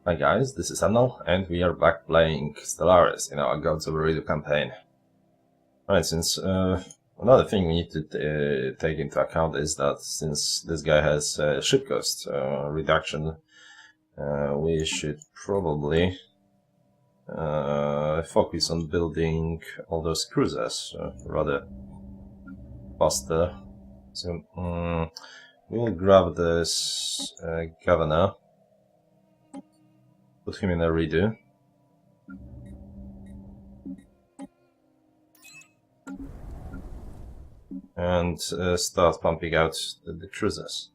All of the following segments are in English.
Hi guys, this is Emnel, and we are back playing Stellaris in our Gods of Eridu campaign. Right, since another thing we need to take into account is that since this guy has ship cost reduction, we should probably focus on building all those cruisers rather faster. So we'll grab this governor. Put him in a redo. And start pumping out the cruisers.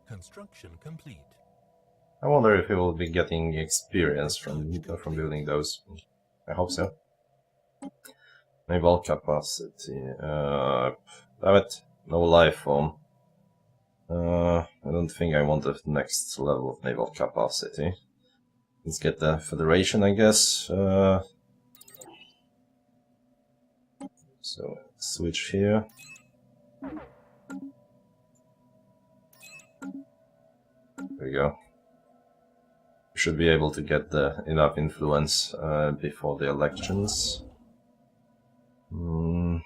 Construction complete. I wonder if he will be getting experience from building those. I hope so. Naval capacity. Damn it, no life form. I don't think I want the next level of naval capacity. Let's get the Federation, I guess. So switch here. There we go. We should be able to get enough influence before the elections. Go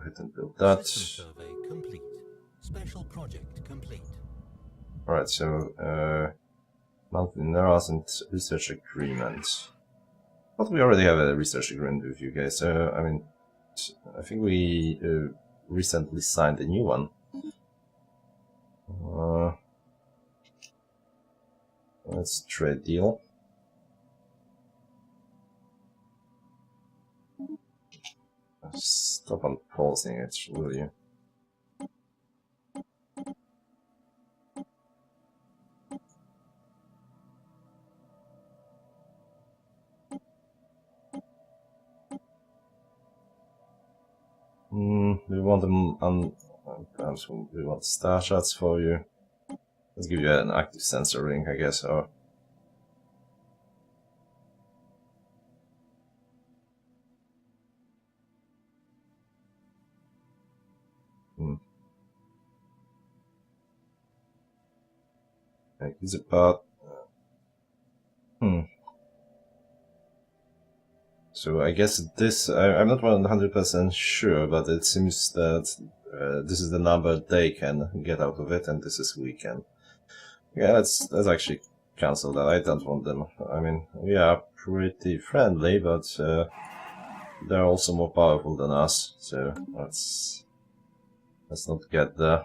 ahead and build that. Survey complete. Special project complete. Alright, so monthly minerals and research agreement. But we already have a research agreement with you guys, so I mean, I think we recently signed a new one. Let's trade deal. Stop on pausing it, will you? We want them perhaps we want star shots for you. Let's give you an active sensor ring, I guess, or is it part? So I guess this, I'm not 100% sure, but it seems that this is the number they can get out of it, and this is we can. Yeah, let's actually cancel that. I don't want them. I mean, we are pretty friendly, but they're also more powerful than us, so let's not get there.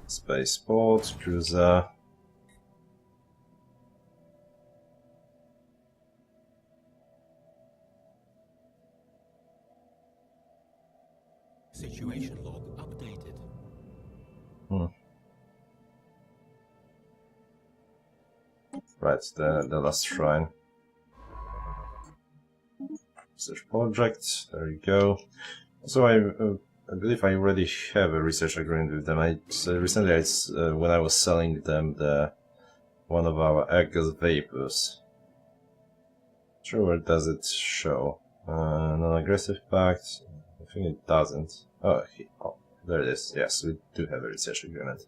Spaceport, cruiser. Situation log updated. Right, the last shrine. Research project, there you go. So I believe I already have a research agreement with them. Recently, when I was selling them one of our Argus Vapors. Sure, where does it show? Non-aggressive pact. I think it doesn't. Oh, there it is. Yes, we do have a research agreement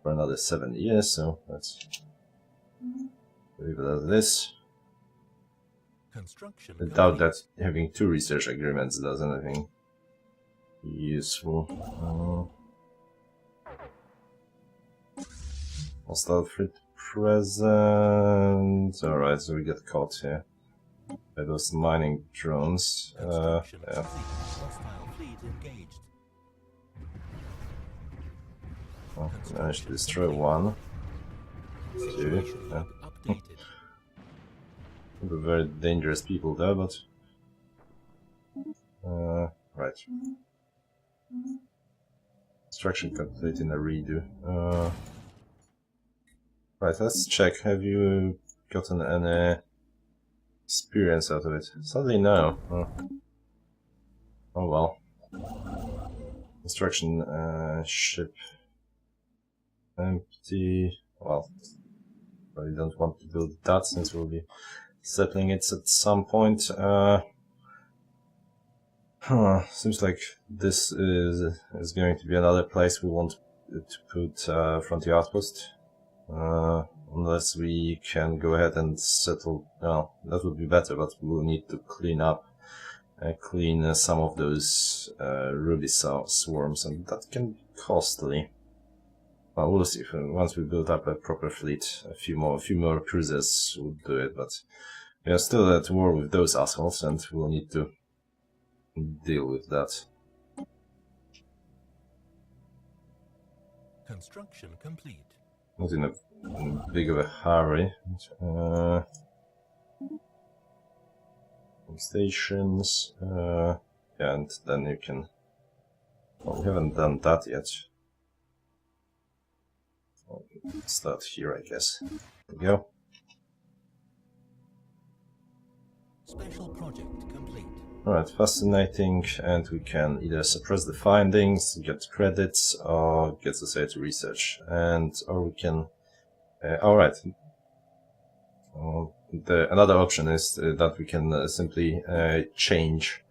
for another 7 years, so let's leave it as this. Construction I doubt that having 2 research agreements does anything useful. Hostile fleet present. Alright, so we get caught here by those mining drones. Yeah. Hostile fleet engaged. Well, managed to destroy 1. 2. Yeah. Updated. Very dangerous people there, but right. Construction complete in a redo. Right, let's check. Have you gotten any experience out of it? Sadly, no. Oh well. Construction ship empty. Well, I don't want to build that since we'll be settling it at some point. Seems like this is going to be another place we want to put frontier outpost. Unless we can go ahead and settle. Well, that would be better, but we'll need to clean up, clean some of those ruby swarms, and that can be costly. Well, we'll see. Once we build up a proper fleet, a few more cruisers would do it. But we are still at war with those assholes, and we'll need to deal with that. Construction complete. Not in a big of a hurry. Stations, yeah, and then you can. Well, we haven't done that yet. Well, start here, I guess. There we go. Special project complete. Alright, fascinating, and we can either suppress the findings, get credits, or get society research, or we can. Alright. Another option is that we can simply change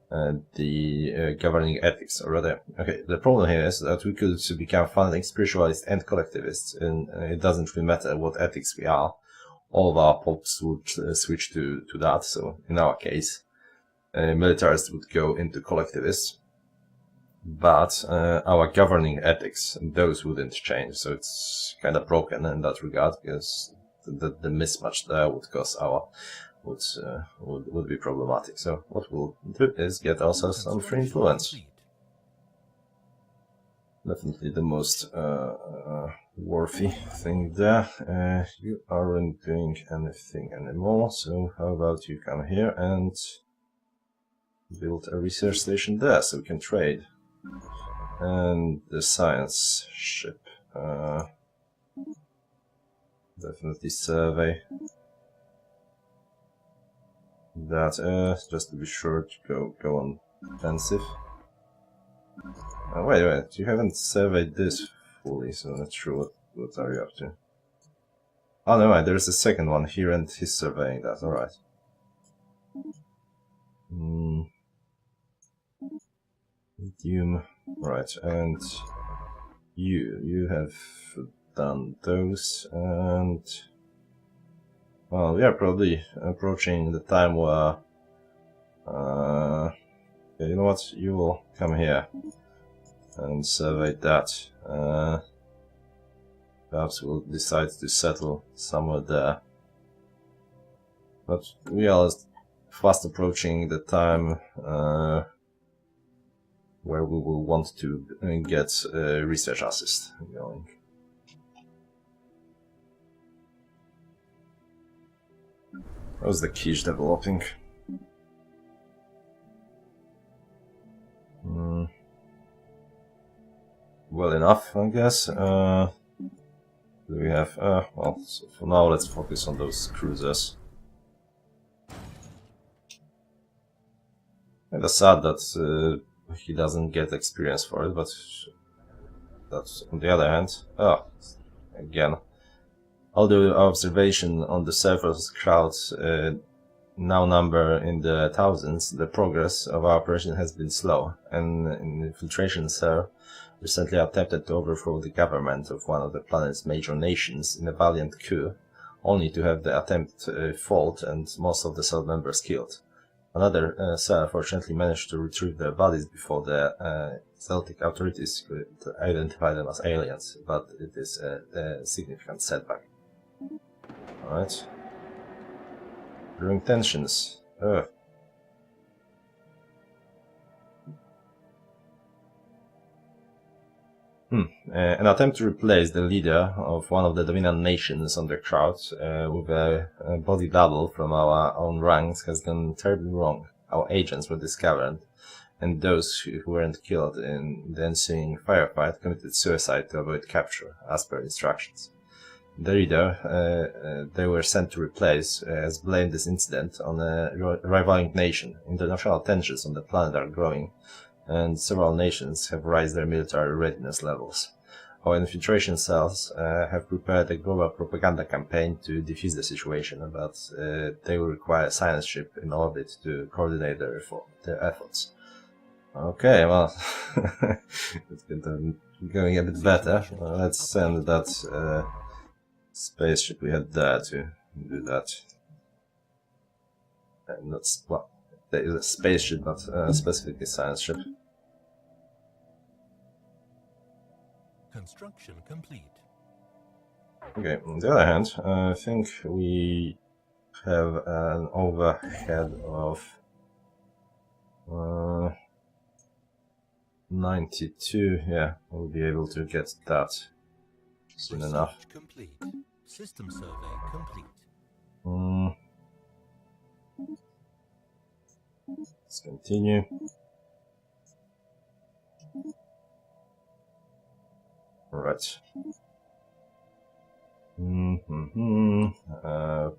the governing ethics, or rather. Okay, the problem here is that we could become founding spiritualists and collectivists, and it doesn't really matter what ethics we are. All of our popes would switch to that. So in our case, militarists would go into collectivists, but our governing ethics, those wouldn't change. So it's kind of broken in that regard, because the mismatch there would cause would be problematic. So what we'll do is get ourselves some free influence. Definitely the most worthy thing there. You aren't doing anything anymore, so how about you come here and build a research station there so we can trade. And the science ship. Definitely survey that, just to be sure to go on offensive. Wait, you haven't surveyed this fully, so I'm not sure what are you up to. Oh no, there's a second one here and he's surveying that, alright. Medium, right, and you have done those, and well, we are probably approaching the time where yeah, you know what, you will come here and survey that. Perhaps we'll decide to settle somewhere there, but we are fast approaching the time where we will want to get research assist going. How's the quiche developing? Well enough, I guess. Do we have... well, so for now let's focus on those cruisers. Kind of sad that he doesn't get experience for it, but that's on the other hand... Oh, again. Although our observation on the surface crowds now number in the thousands, the progress of our operation has been slow, and an infiltration cell recently attempted to overthrow the government of one of the planet's major nations in a valiant coup, only to have the attempt failed and most of the cell members killed. Another cell fortunately managed to retrieve their bodies before the Celtic authorities could identify them as aliens, but it is a significant setback. Alright. Brewing tensions. An attempt to replace the leader of one of the dominant nations on the crowd with a body double from our own ranks has gone terribly wrong. Our agents were discovered, and those who weren't killed in the ensuing firefight committed suicide to avoid capture, as per instructions. The leader they were sent to replace has blamed this incident on a rivaling nation. International tensions on the planet are growing, and several nations have raised their military readiness levels. our infiltration cells have prepared a global propaganda campaign to defuse the situation, but they will require a science ship in orbit to coordinate their efforts. Okay, well, it's going a bit better. Let's send that spaceship we had there to do that. And that's, well, there is a spaceship, not specifically a science ship. Construction complete. Okay, on the other hand, I think we have an overhead of 92. Yeah, we'll be able to get that soon enough. Complete. System survey complete. Let's continue. Right.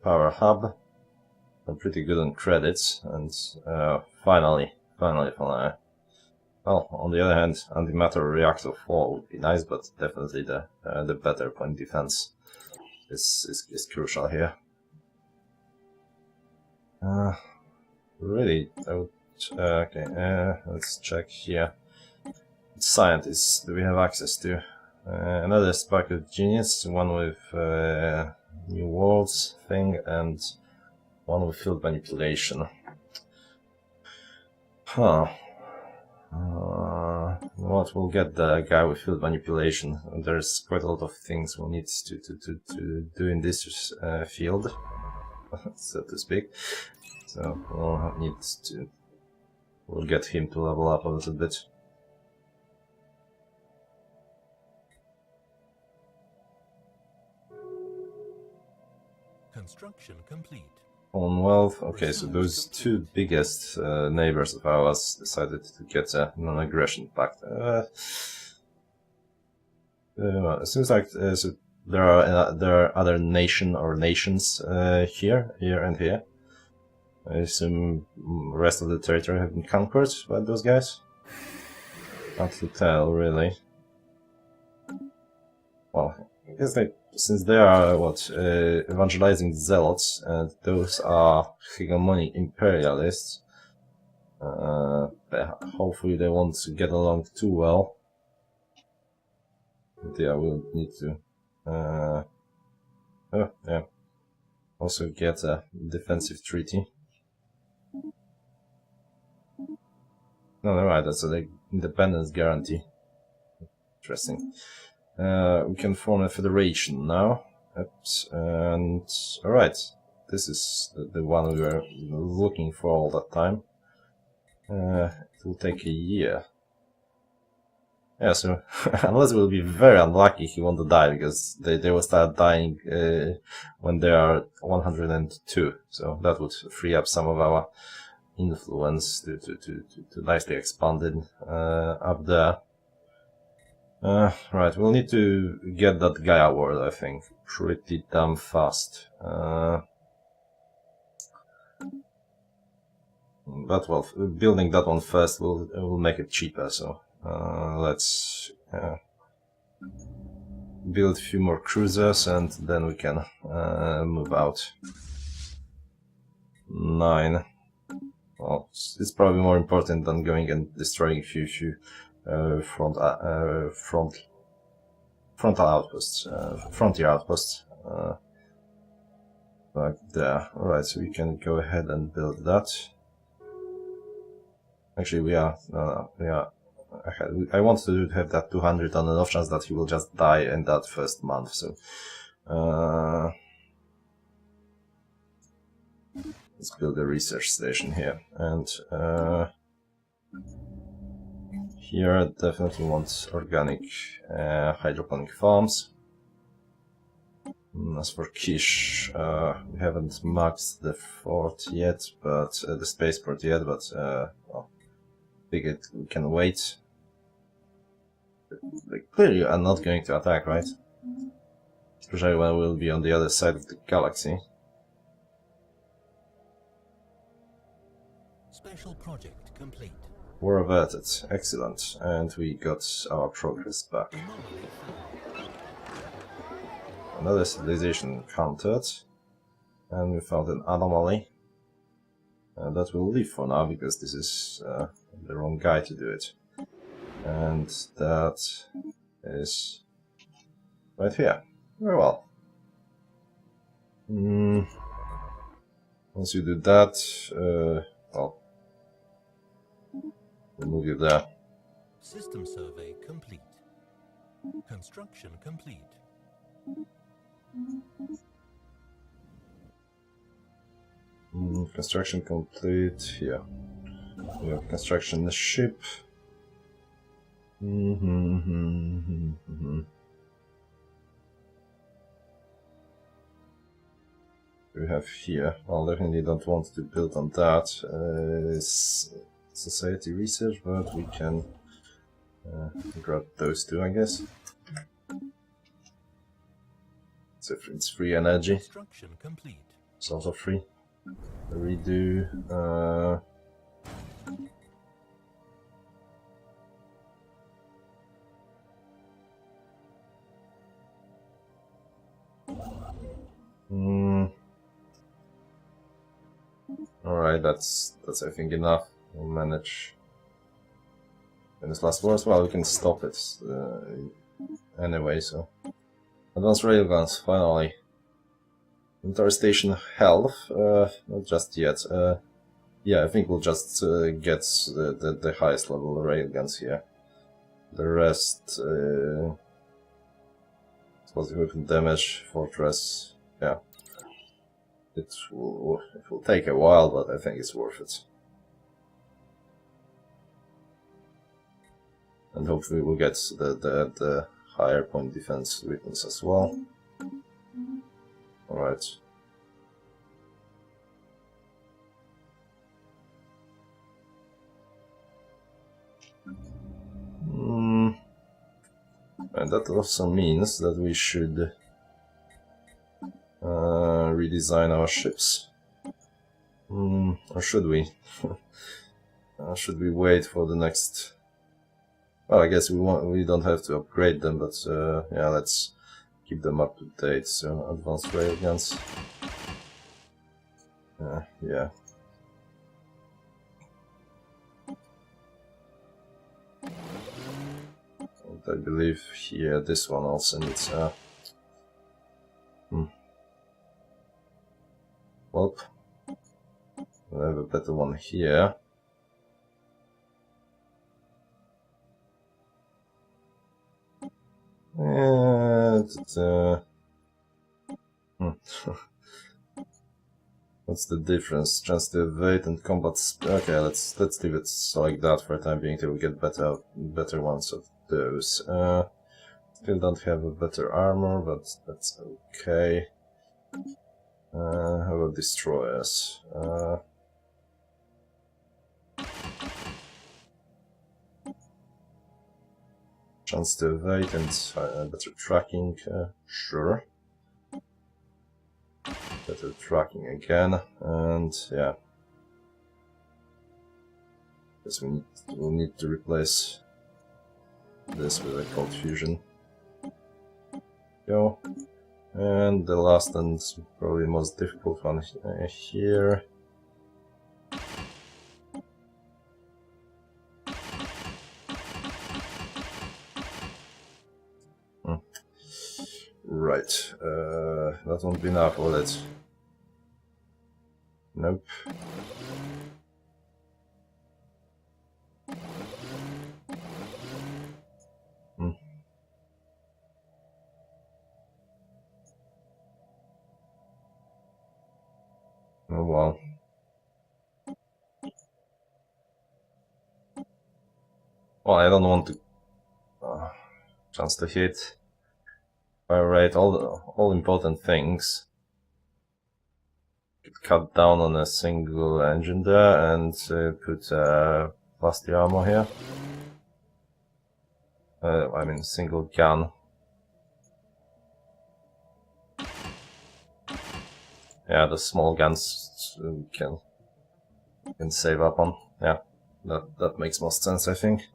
Power hub. I'm pretty good on credits, and finally. Well, on the other hand, antimatter reactor 4 would be nice, but definitely the better point defense is crucial here. Really, I would. Okay, let's check here. What scientists do we have access to? Another spark of genius, one with new worlds thing, and one with field manipulation. Huh. What will get the guy with field manipulation? There's quite a lot of things we'll need to do in this field, so to speak. So we'll get him to level up a little bit. Construction complete. On wealth, okay, so those two biggest neighbors of ours decided to get a non-aggression pact. It seems like so there are other nations here and here. I assume the rest of the territory have been conquered by those guys. Not to tell, really. Well, I guess since they are evangelizing zealots, and those are hegemonic imperialists, hopefully they won't get along too well. Yeah, we'll need to also get a defensive treaty. No, never mind, that's an independence guarantee. Interesting. We can form a federation now. Oops. And alright, this is the one we were looking for all that time. It will take a year. Yeah, so unless we'll be very unlucky, he won't die, because they will start dying when they are 102. So that would free up some of our influence to nicely expand it up there. Right, we'll need to get that Gaia world, I think, pretty damn fast. But well, building that one first will make it cheaper, so let's build a few more cruisers and then we can move out. 9. Well, it's probably more important than going and destroying a few frontal outposts, frontier outposts, like there. Alright, so we can go ahead and build that. Actually, we are I want to have that 200 on the off chance that he will just die in that first month. So let's build a research station here, and here I definitely want organic hydroponic farms. As for Kish, we haven't maxed the fort yet, but the spaceport yet, but well, I think we can wait. They clearly are not going to attack, right? Especially when we'll be on the other side of the galaxy. Special project complete. War averted, excellent, and we got our progress back. Anomaly found. another civilization encountered, and we found an anomaly. That will leave for now because this is the wrong guy to do it. And that is right here. Very well. Once you do that, well, we'll move you there. System survey complete. Construction complete. Construction complete. Here. We have construction the ship. We have here. Well, definitely don't want to build on that. Society research, but we can grab those two, I guess. So it's free energy. Construction complete. It's also free. Redo. Alright, that's I think enough. We'll manage. In this last war as well, we can stop it anyway, so. Advanced railguns, finally. Military station health, not just yet. Yeah, I think we'll just get the highest level railguns here. The rest, explosive weapon damage, fortress, yeah. It will take a while, but I think it's worth it. And hopefully we'll get the higher point defense weapons as well. Alright. And that also means that we should redesign our ships. Or should we? Should we wait for the next? Well, I guess we don't have to upgrade them, but yeah, let's keep them up to date. So advanced railguns. Yeah. And I believe here this one also needs well, we have a better one here. What's the difference? Chance to evade and combat. Okay, let's leave it like that for the time being till we get better ones of those. Still don't have a better armor, but that's okay. How about destroyers? Chance to evade and better tracking, sure. Better tracking again, and yeah. Guess we'll need to replace this with a cold fusion. Go. And the last and probably most difficult one here. Right, that won't be enough, will it? Nope. Oh well. Well, I don't want to chance to hit. Alright, all important things. Could cut down on a single engine there and put plus the armor here. I mean single gun. Yeah, the small guns we can save up on. Yeah, that makes most sense, I think.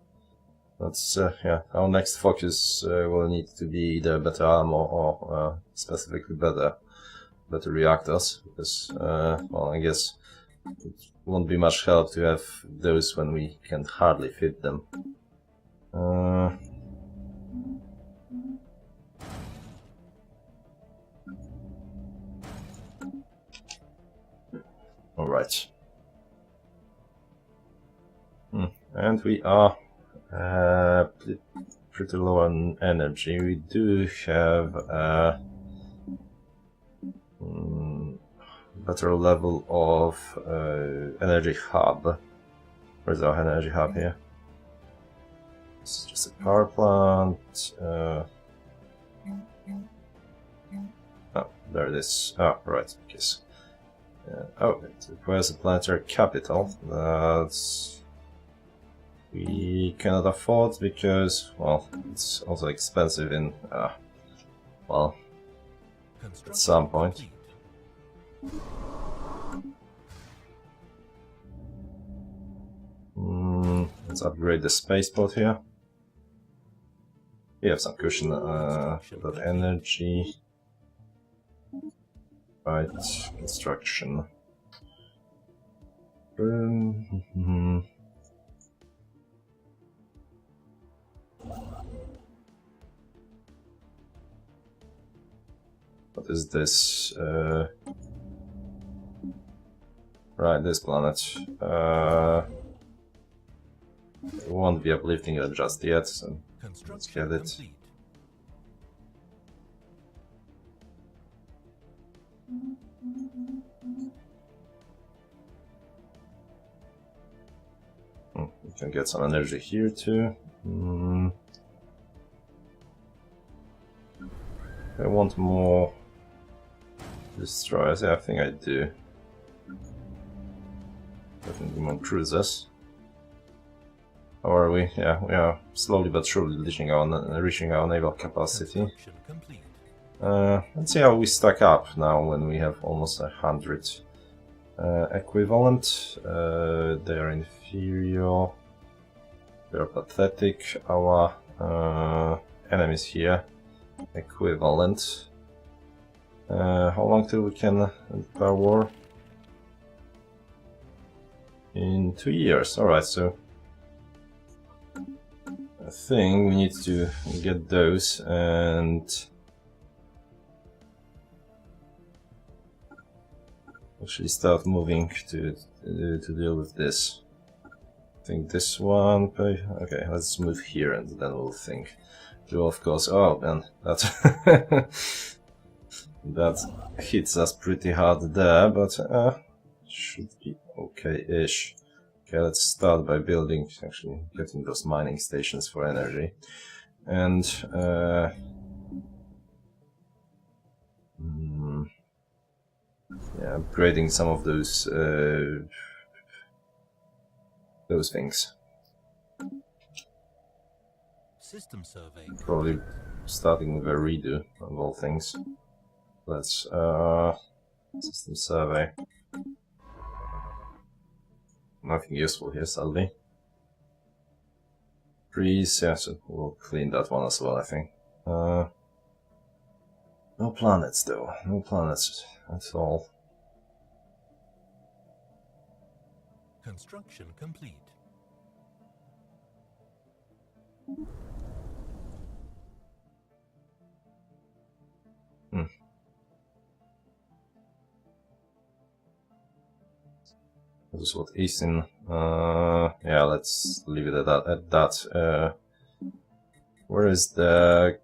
That's yeah. Our next focus will need to be either better armor or specifically better reactors, because well, I guess it won't be much help to have those when we can hardly fit them. All right. And we are pretty low on energy. We do have a better level of energy hub. Where's our energy hub here? It's just a power plant. Oh, there it is. Oh, right, because oh, it requires a planetary capital. That's we cannot afford because, well, it's also expensive in, well, at some point. Let's upgrade the spaceport here. We have some cushion about energy. Right, construction. What is this? Right, this planet. We won't be uplifting it just yet, so let's get it. We can get some energy here too. I want more destroyers. Yeah, I think I do. Definitely more cruisers. How are we? Yeah, we are slowly but surely reaching our naval capacity. Let's see how we stack up now when we have almost 100 equivalent. They are inferior. They are pathetic. Our enemies here equivalent. How long till we can declare war? In 2 years. Alright, so I think we need to get those and actually start moving to deal with this. I think this one. Okay, let's move here and then we'll think. So of course, oh man, that that hits us pretty hard there, but should be okay-ish. Okay, let's start by building, actually getting those mining stations for energy, and yeah, upgrading some of those things. System survey. Probably starting with Eridu of all things. Let's system survey. Nothing useful here, sadly. Trees, yeah, so we'll clean that one as well, I think. No planets though, no planets at all. Construction complete. This is what Easton. Yeah, let's leave it at that. Where is the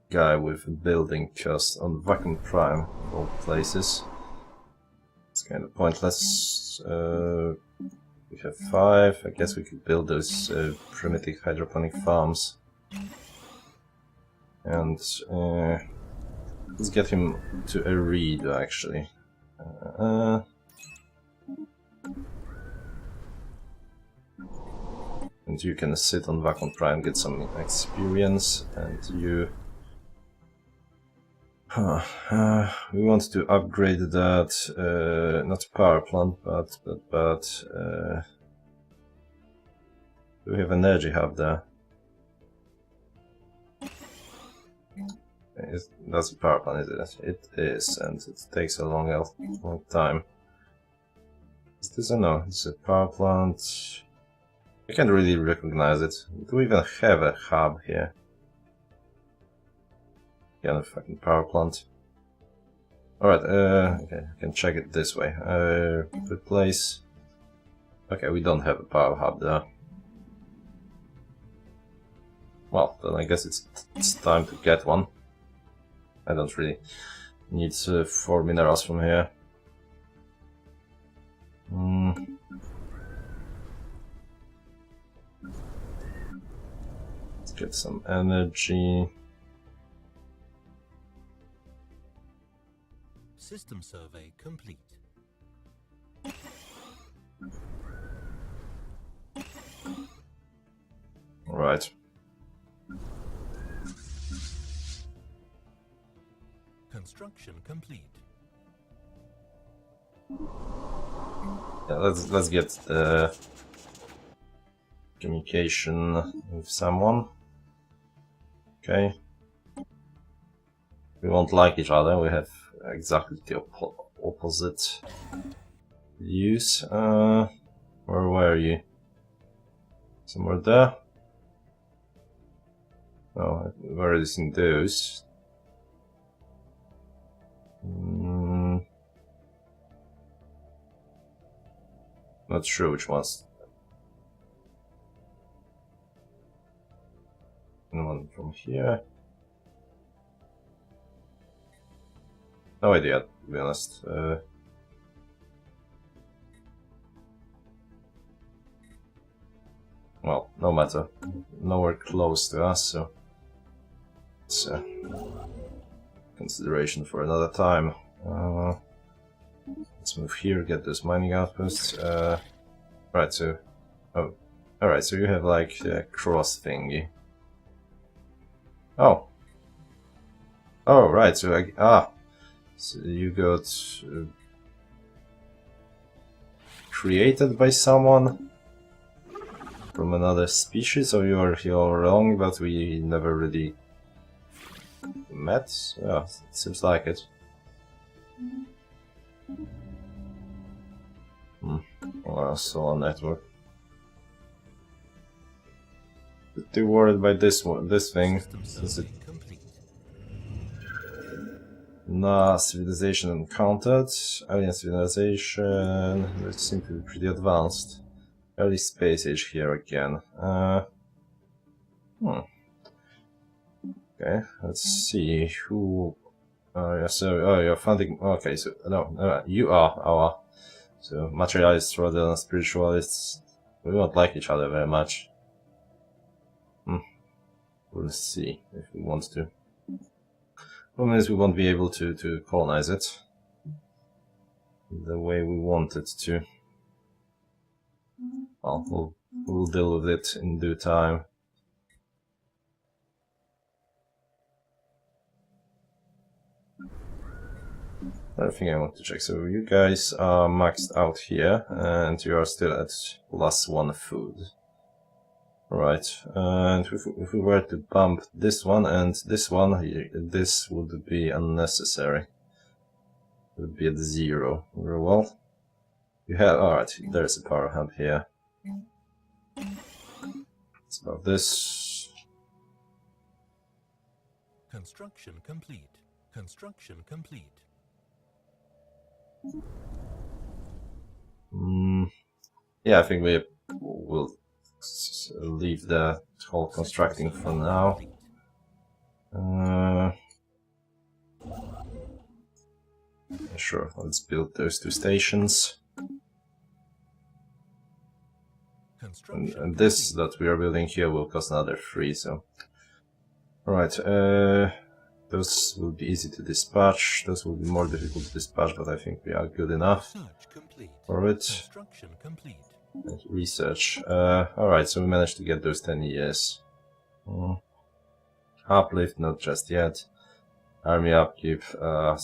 guy with building just on Vacuum Prime of all places? It's kind of pointless. We have 5. I guess we could build those primitive hydroponic farms. And let's get him to Eridu actually. And you can sit on Vacuum Prime, get some experience, and you... we want to upgrade that, not power plant, but we have energy hub there. That's a power plant, is it? It is, and it takes a long time. Is this a no? It's a power plant. I can't really recognize it. Do we even have a hub here? Yeah, a fucking power plant. Alright, okay, I can check it this way. Replace. Okay, we don't have a power hub there. Well, then I guess it's time to get one. I don't really need 4 minerals from here. Let's get some energy. System survey complete. All right. Construction complete. Yeah, let's get the communication with someone. Okay. We won't like each other. We have exactly the opposite views. Where were you? Somewhere there? Oh, where is in those? Not sure which ones. One from here. No idea, to be honest. Well, no matter. Nowhere close to us, so it's a consideration for another time. Let's move here, get those mining outposts. Right, so... Oh, alright, so you have like a cross thingy. Oh. Oh, right, so so you got... created by someone from another species, or you're wrong, but we never really met? Yeah, it seems like it. Well, solar network. Too worried by this thing, since it... Nah, civilization encountered. Alien civilization. They seem to be pretty advanced. Early space age here again. Okay, let's see who. Yeah, so you're funding. Okay, so no, you are. So materialists rather than spiritualists. We won't like each other very much. We'll see if we want to. Problem is we won't be able to colonize it the way we want it to. Well, we'll deal with it in due time. Another thing I want to check. So you guys are maxed out here, and you are still at +1 food. Right, and if we were to bump this one and this one, this would be unnecessary. It would be at 0. Very well. You have, alright, there's a power hub here. It's about this. Construction complete. Construction complete. Yeah, I think we will leave the whole constructing for now. Sure, let's build those 2 stations. And this that we are building here will cost another 3, so... Alright, those will be easy to dispatch, those will be more difficult to dispatch, but I think we are good enough for it. And research. Alright, so we managed to get those 10 years. Uplift, not just yet. Army upkeep, I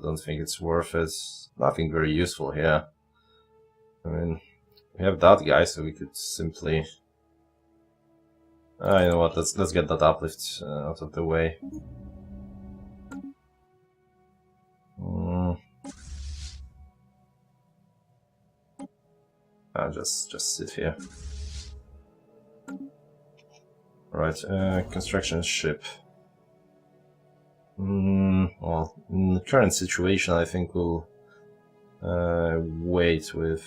don't think it's worth it. Nothing very useful here. I mean, we have that guy, so we could simply... you know what, let's get that uplift out of the way. I'll just sit here. Right, construction ship. Well, in the current situation, I think we'll wait with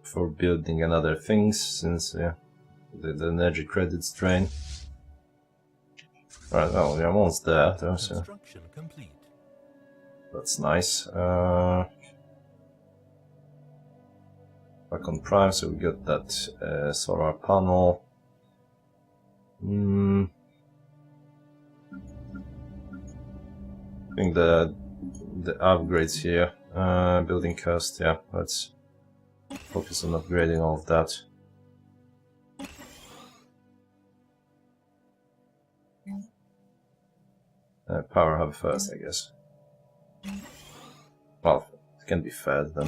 for building and other things, since the energy credits drain. Right, well, we're almost there, though, so Construction complete. that's nice. Back on Prime, so we got that solar panel. I think the upgrades here, building cost, yeah, let's focus on upgrading all of that. Power hub first, I guess. Well, it can be fed, then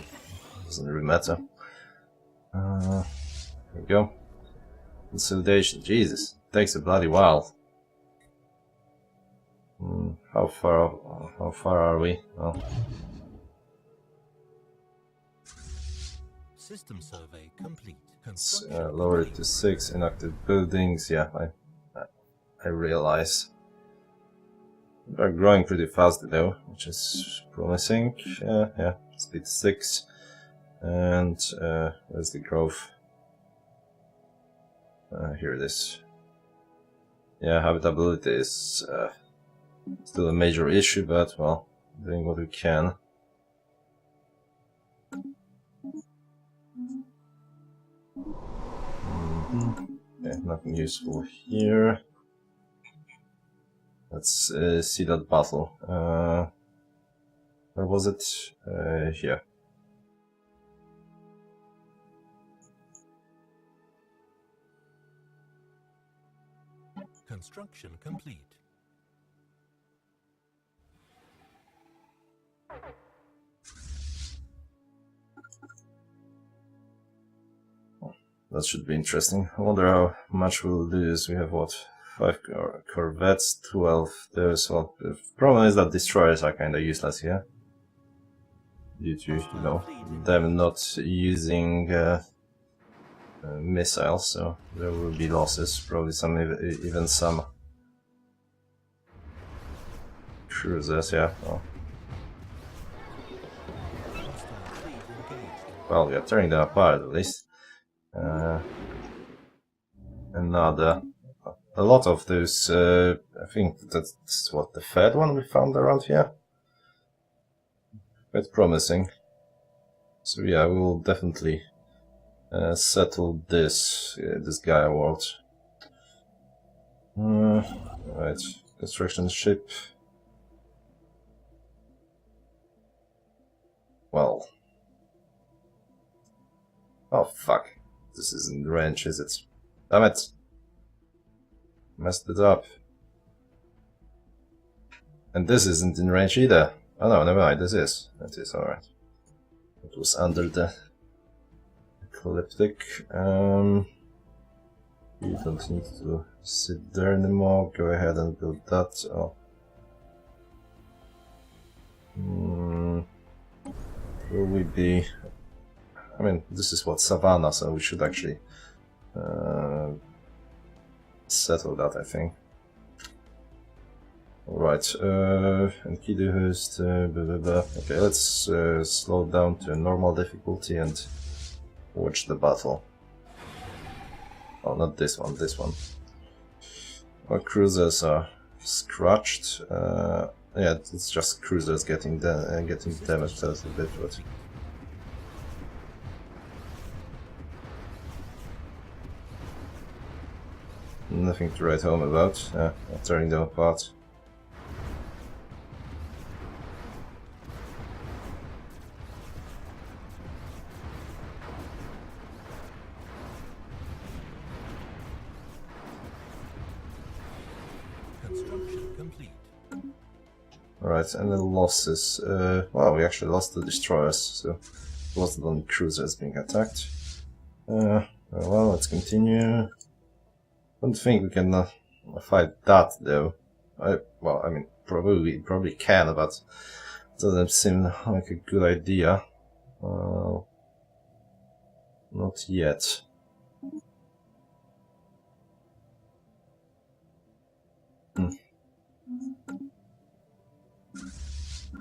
doesn't really matter. There we go. Consolidation, Jesus, takes a bloody while. How far are we? Oh. System survey complete. Let's lower it to 6. Inactive buildings. Yeah, I realize. They're growing pretty fast though, which is promising. Yeah, speed 6. And where's the growth? Here it is. Yeah, habitability is still a major issue, but well, doing what we can. Yeah, nothing useful here. Let's see that battle. Where was it? Here. Construction complete. That should be interesting. I wonder how much we'll lose. We have what? 5 corvettes, 12 those. Well, the problem is that destroyers are kinda useless here. Due to, you know, them not using missiles, so there will be losses. Probably some, even some cruisers, yeah. Well, we are tearing them apart at least. Another. A lot of those, I think that's what, the third one we found around here? Quite promising. So yeah, we will definitely settle this Gaia world. Right, construction ship. Well. Oh fuck. This isn't range, is it? Damn it. Messed it up. And this isn't in range either. Oh no, never mind, this is. It is, alright. It was under the ecliptic. You don't need to sit there anymore. Go ahead and build that. Oh. Will we be... I mean, this is what, Savannah, so we should actually settle that, I think. Alright, and Kidu host, blah blah blah. Okay, let's slow down to normal difficulty and watch the battle. Oh, not this one, this one. Our cruisers are scratched. Yeah, it's just cruisers getting damaged a little bit, but... Nothing to write home about. Tearing them apart. Construction complete. Alright, and the losses. Well, we actually lost the destroyers, so it wasn't only cruisers being attacked. Well, let's continue. Don't think we can fight that though. Well, I mean, probably can, but it doesn't seem like a good idea. Not yet.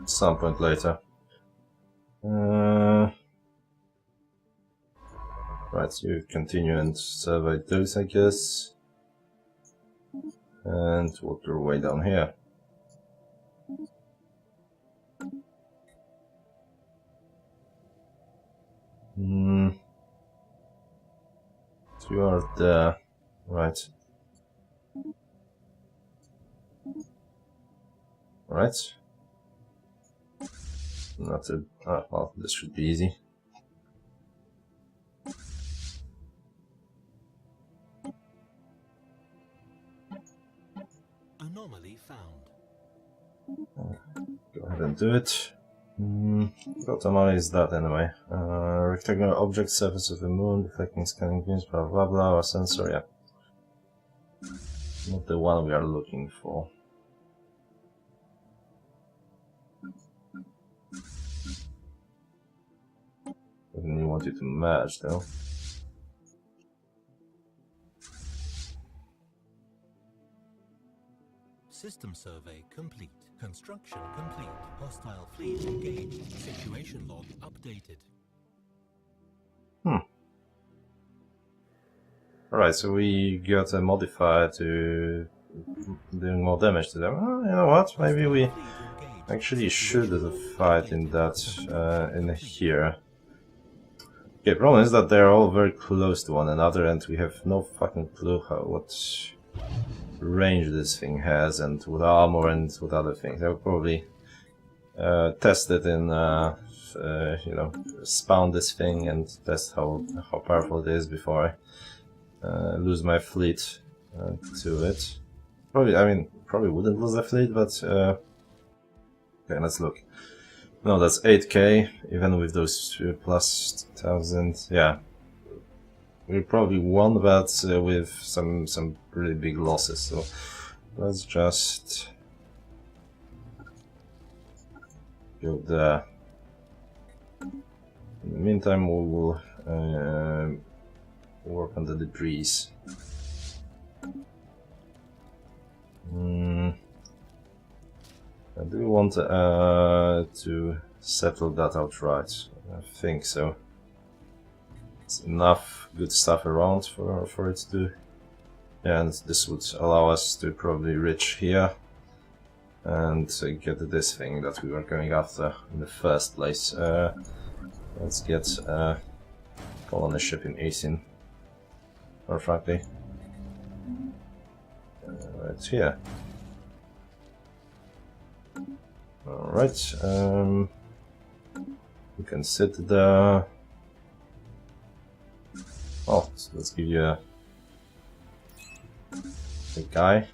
Some point later. Right, so you continue and survey those, I guess. And work your way down here. So you are there, right? Right. Not a. Well, this should be easy. Anomaly found. Go ahead and do it. What anomaly is that anyway? Rectangular object, surface of the moon, deflecting scanning beams, blah blah blah, or sensor, yeah. Not the one we are looking for. I really want you to merge though. System survey complete. Construction complete. Hostile fleet engaged. Situation log updated. Alright, so we got a modifier to doing more damage to them. Oh, you know what? Maybe we actually should fight in that, in here. Okay, problem is that they're all very close to one another and we have no fucking clue what range this thing has and what armor and what other things. I'll probably test it in, you know, spawn this thing and test how powerful it is before I lose my fleet to it. Probably, I mean, probably wouldn't lose the fleet, but okay, let's look. No, that's 8k, even with those plus 1000. Yeah, we probably won, but with some really big losses. So let's just go there. In the meantime, we will work on the debris. I do want to settle that outright. I think so. It's enough good stuff around for it to. Yeah, and this would allow us to probably reach here and get this thing that we were going after in the first place. Let's get colony ship in Asin, or frankly, right here. Alright, you can sit there. Oh, so let's give you a guy.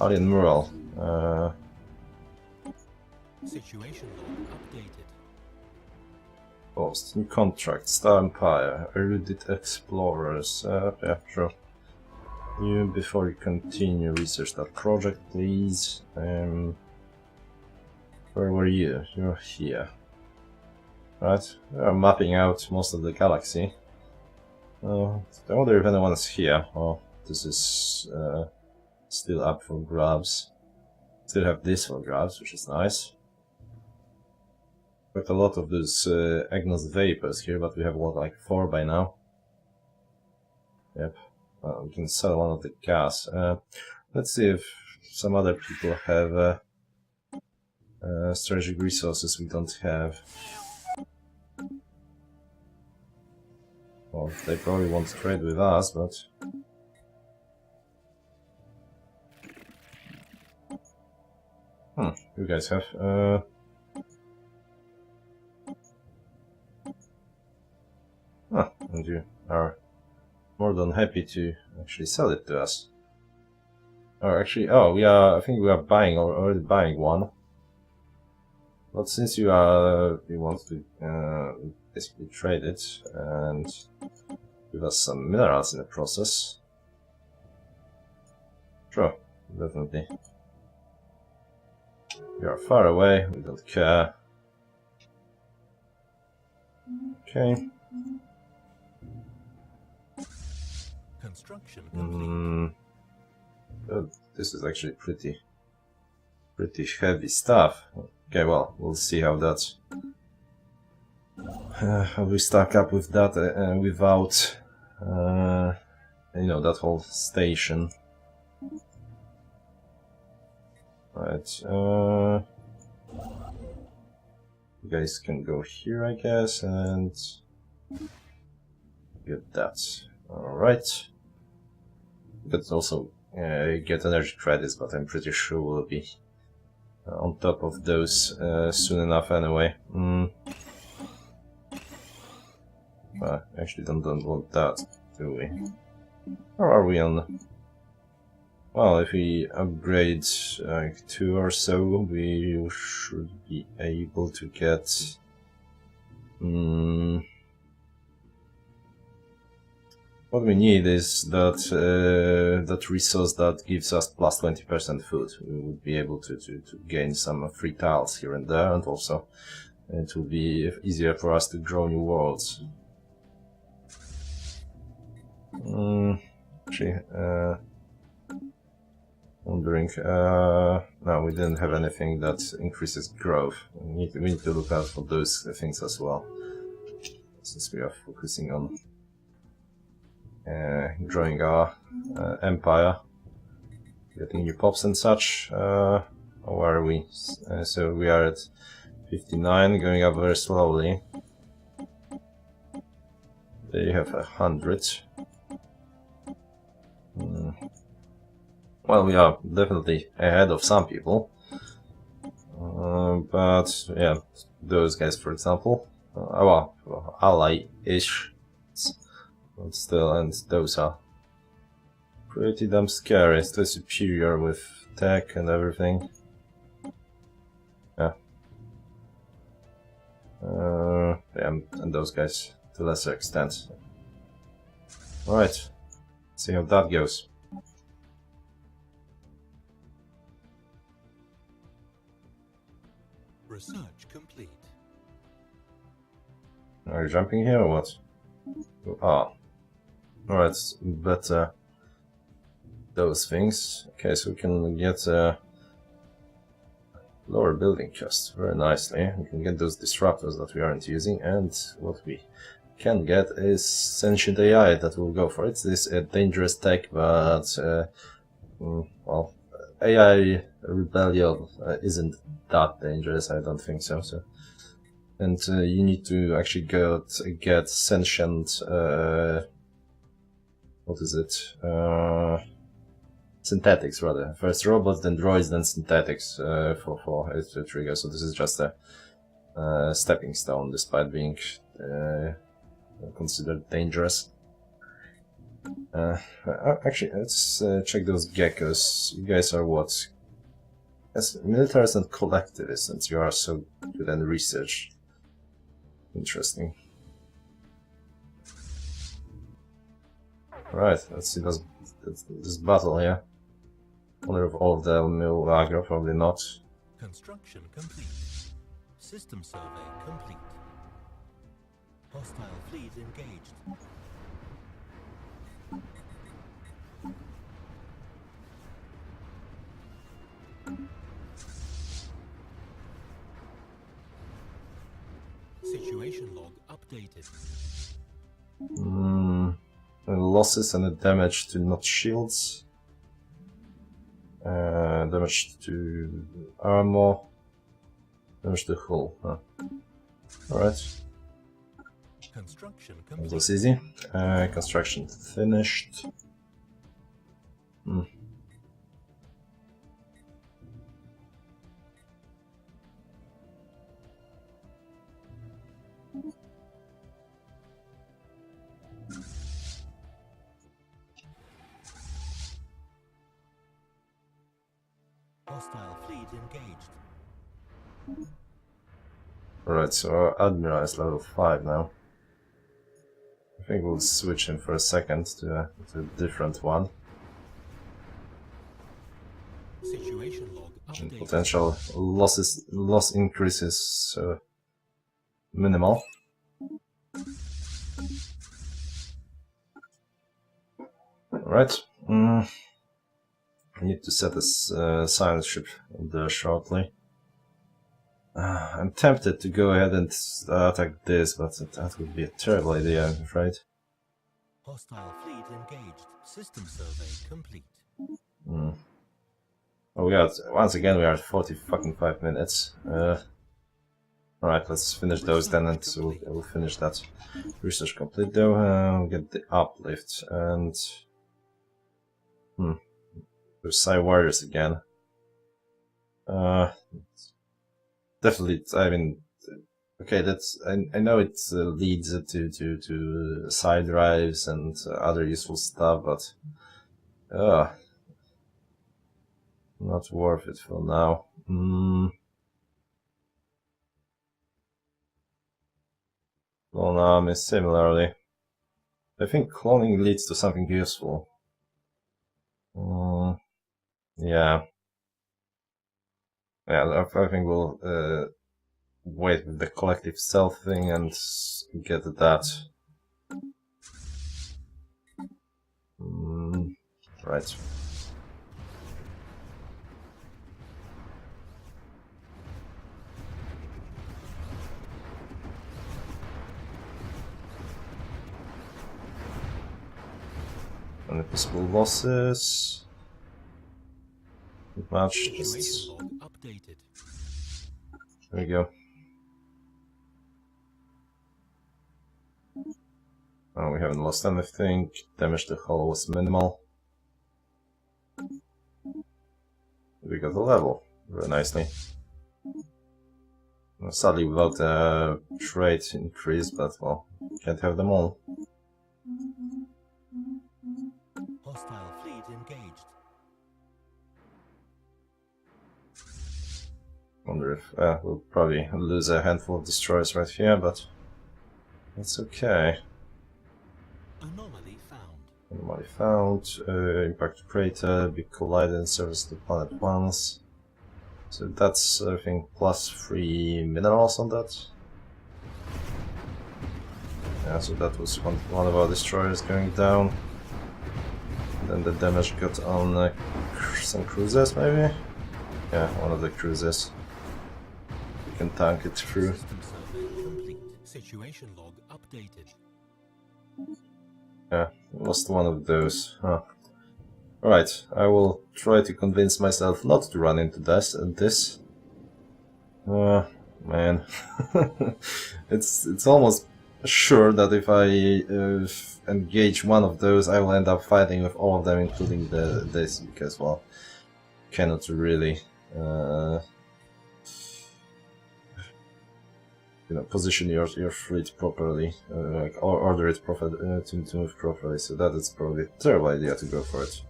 Alien mural. Situation log updated. Post, new contract, Star Empire, Erudite Explorers. Yeah, sure. You, before you continue, research that project, please. Where were you? You're here. Right, we are mapping out most of the galaxy. I wonder if anyone's here. Oh, this is still up for grabs. Still have this for grabs, which is nice. Got a lot of those Agnos Vapors here, but we have what, like 4 by now? Yep. We can sell one of the gas. Let's see if some other people have strategic resources we don't have. Well, they probably won't trade with us, but... you guys have... and you are more than happy to actually sell it to us. Or actually, oh, I think we are buying, already buying one. But since you want to basically trade it and give us some minerals in the process. Sure, definitely. We are far away, we don't care. Okay. Construction complete. Oh, this is actually pretty heavy stuff. Okay, well, we'll see how that how we stack up with that without you know, that whole station. Right. You guys can go here, I guess, and get that. Alright. But also get energy credits, but I'm pretty sure we'll be on top of those soon enough anyway. Actually don't want that, do we? Or are we on... Well, if we upgrade like 2 or so, we should be able to get... What we need is that that resource that gives us plus 20% food. We would be able to gain some free tiles here and there, and also it will be easier for us to grow new worlds. Actually, wondering, no, we didn't have anything that increases growth. We need to look out for those things as well, since we are focusing on growing our empire, getting new pops and such. Where are we? So we are at 59, going up very slowly. They have 100. Well, we are definitely ahead of some people, but yeah, those guys, for example, well, ally-ish, but still, and those are pretty damn scary. Still superior with tech and everything. Yeah. Yeah, and those guys to a lesser extent. Alright, see how that goes. Research complete. Are you jumping here or what? Ah. Alright, better those things. Okay, so we can get lower building costs very nicely. We can get those disruptors that we aren't using, and what we can get is sentient AI that will go for it. This is a dangerous tech, but well, AI rebellion isn't that dangerous. I don't think so. And you need to actually get sentient. What is it? Synthetics, rather. First robots, then droids, then synthetics for it to trigger. So this is just a stepping stone, despite being considered dangerous. Actually, let's check those geckos. You guys are what? As militarists and collectivists, since you are so good at research. Interesting. Right, let's see this battle here. Wonder if all of them will aggro, probably not. Construction complete. System survey complete. Hostile fleet engaged. Situation log updated. Losses and the damage to not shields. Damage to armor. Damage to hull. Huh. Alright. Construction That complete. was easy. Construction finished. Hostile fleet engaged. Alright, so our Admiral is level 5 now. I think we'll switch him for a second to a different one. Situation log And updated. potential loss increases minimal. Alright. I need to set this silent ship there shortly. I'm tempted to go ahead and attack this, but that would be a terrible idea, I'm afraid. Hostile fleet engaged. System survey complete. Oh, we are, once again, we are at 45 minutes. Alright, let's finish those then, and we'll finish that research complete though. Get the uplift, and... There's Psy Warriors again. Definitely, I mean... Okay, that's... I know it leads to side drives and other useful stuff, but... not worth it for now. Clone army similarly. I think cloning leads to something useful. Yeah. Yeah, I think we'll wait with the collective stealth thing and get that. Right. Any possible losses? Not much. Just... Updated. There we go. Oh, we haven't lost anything. Damage to hull was minimal. We got a level very nicely. Sadly, without a trade increase, but well, can't have them all. Hostile fleet engaged. Wonder if we'll probably lose a handful of destroyers right here, but that's okay. Anomaly found. Anomaly found. Impact crater, big collider and service to planet once. So that's, I think, +3 minerals on that. Yeah, so that was one of our destroyers going down. Then the damage got on some cruisers, maybe? Yeah, one of the cruisers. We can tank it through. System survey complete. Situation log updated. Yeah, lost one of those. Huh. Alright, I will try to convince myself not to run into this. Man. it's almost sure that if I engage one of those, I will end up fighting with all of them, including this, because, well, cannot really position your fleet properly, like order it to move properly. So that is probably a terrible idea to go for it.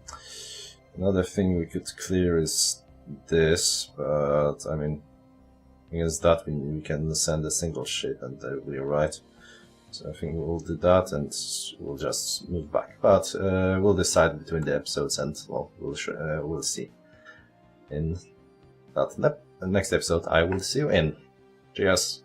Another thing we could clear is this, but I mean, against that we can send a single ship and that will be alright. So I think we'll do that and we'll just move back. But we'll decide between the episodes and, well, we'll see. In that next episode, I will see you in. Cheers!